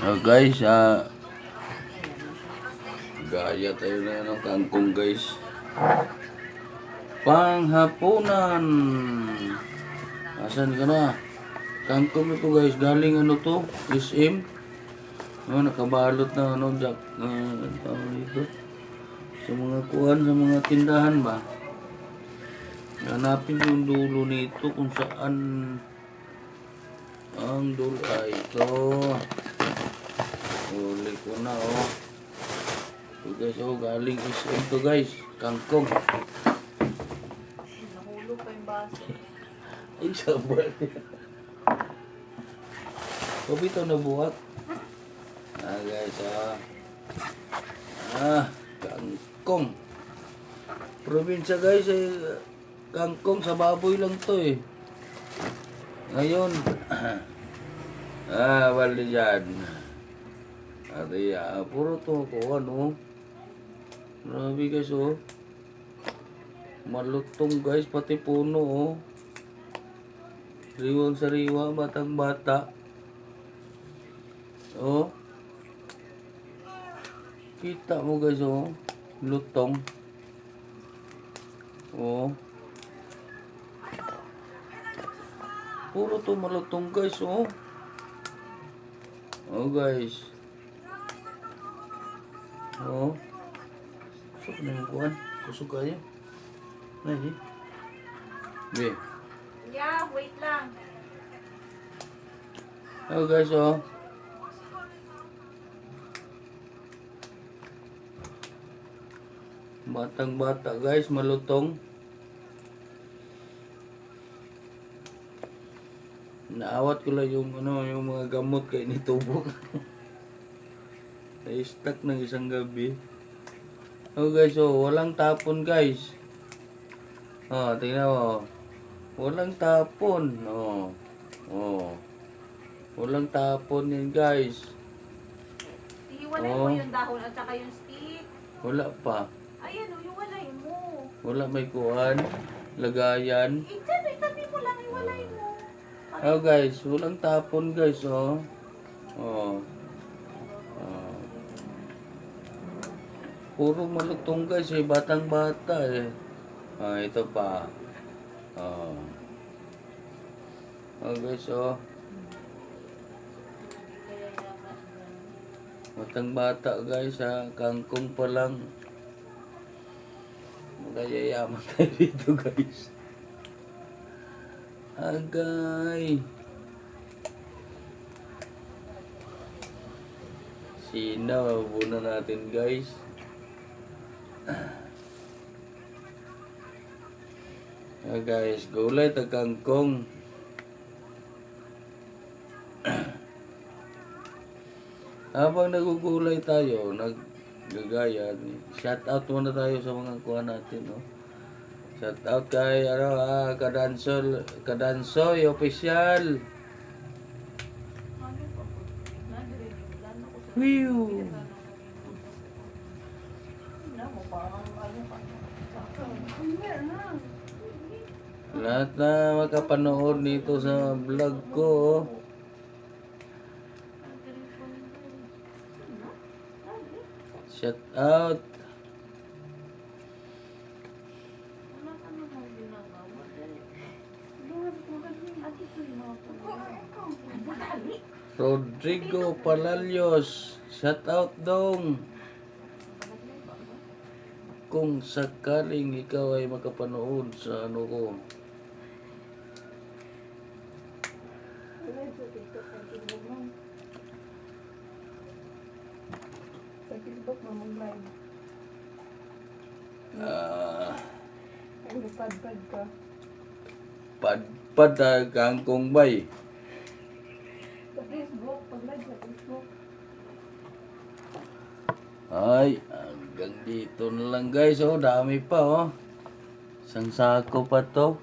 Guys, gaya tayo na ng kangkong guys. Panghapunan. Asan ka na? Kangkong ito guys, galing ano to? SM. Nakabalot na ano, jack. Dito. Sa mga kuhan, sa mga tindahan ba? Hanapin yung dulo nito kung saan ang dulo ay ito. Uli ko na oh. Ito guys, galing SM to guys. Kangkong. Nahulog pa yung baso. Ay, sabal. Kopi ito nabuhat. Guys, kangkong. Probinsya guys, kangkong sa baboy lang to eh. Ngayon, bali dyan. Puro to ko, ano. Grabe guys, oh. Malutong guys, pati puno, oh. Sariwang sariwa, batang bata. Oh. Kita mo guys, oh. Lutong. Oh. Puro to malutong guys, oh. Oh guys. Oh. Kusok na yung kuhan. Kusok kayo. Ay, be. Yeah, wait lang. Oh guys, oh. Batang bata guys, malutong. Naawat ko lang yung yung mga gamot kay nitubo. Ay stuck ng isang gabi. Oh guys, oh, walang tapon guys. Oh, tingnan mo. Walang tapon. Oh. Oh. Walang tapon yan guys. Ihiwalay mo yung dahon at saka yung stick. Wala pa. Ayan o, iwalay mo. Wala may kuhan. Lagayan. Dyan, itabi mo lang, iwalay mo. Oh guys, walang tapon guys, oh. Oh. Oh. Puro malutong guys, eh. Batang bata eh. Ito pa. Oh. Oh guys, oh. Batang bata guys, ha. Kangkong pa lang. Magayayaman tayo dito guys. Agay. Sina, mabuna natin guys. Guys, gulay ta kangkong. Habang nagugulay tayo, naggagaya, shout out muna tayo sa mga kuha natin, no? Shout out kay Kadansoy official. Whew. Lahat na makapanood nito sa vlog ko, oh. Shout out. Rodrigo Palalios, shout out dong. Kung sakaling ikaw ay makapanood sa ano ko. Sa Facebook mo mag-live. Ay, pad-pad ka. Padpad kangkong bay. Sa Facebook, pag-live sa Facebook. Ay, hanggang dito na lang guys, oh. Dami pa, oh. Isang sako pa to.